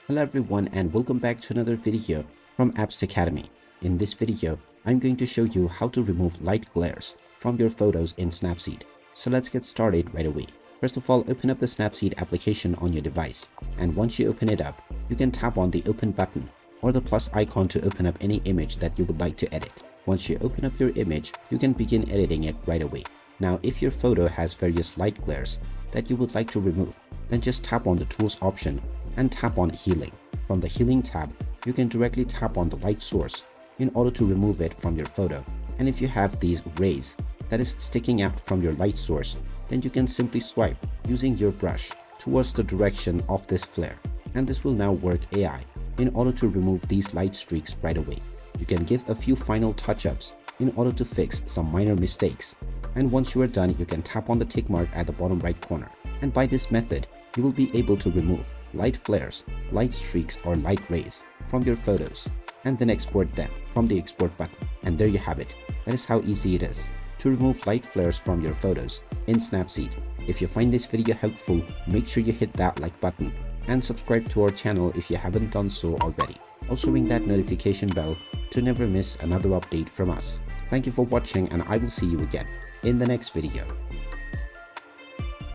Hello everyone and welcome back to another video from Apps Academy. In this video, I'm going to show you how to remove light glares from your photos in Snapseed. So let's get started right away. First of all, open up the Snapseed application on your device, and once you open it up, you can tap on the open button or the plus icon to open up any image that you would like to edit. Once you open up your image, you can begin editing it right away. Now, if your photo has various light glares that you would like to remove, then just tap on the Tools option and tap on Healing. From the Healing tab, you can directly tap on the light source in order to remove it from your photo. And if you have these rays that is sticking out from your light source, then you can simply swipe using your brush towards the direction of this flare. And this will now work AI in order to remove these light streaks right away. You can give a few final touch-ups in order to fix some minor mistakes. And once you are done, you can tap on the tick mark at the bottom right corner. And by this method, you will be able to remove light flares, light streaks or light rays from your photos and then export them from the export button. And there you have it. That is how easy it is to remove light flares from your photos in Snapseed. If you find this video helpful, make sure you hit that like button and subscribe to our channel if you haven't done so already. Also ring that notification bell to never miss another update from us. Thank you for watching and I will see you again in the next video.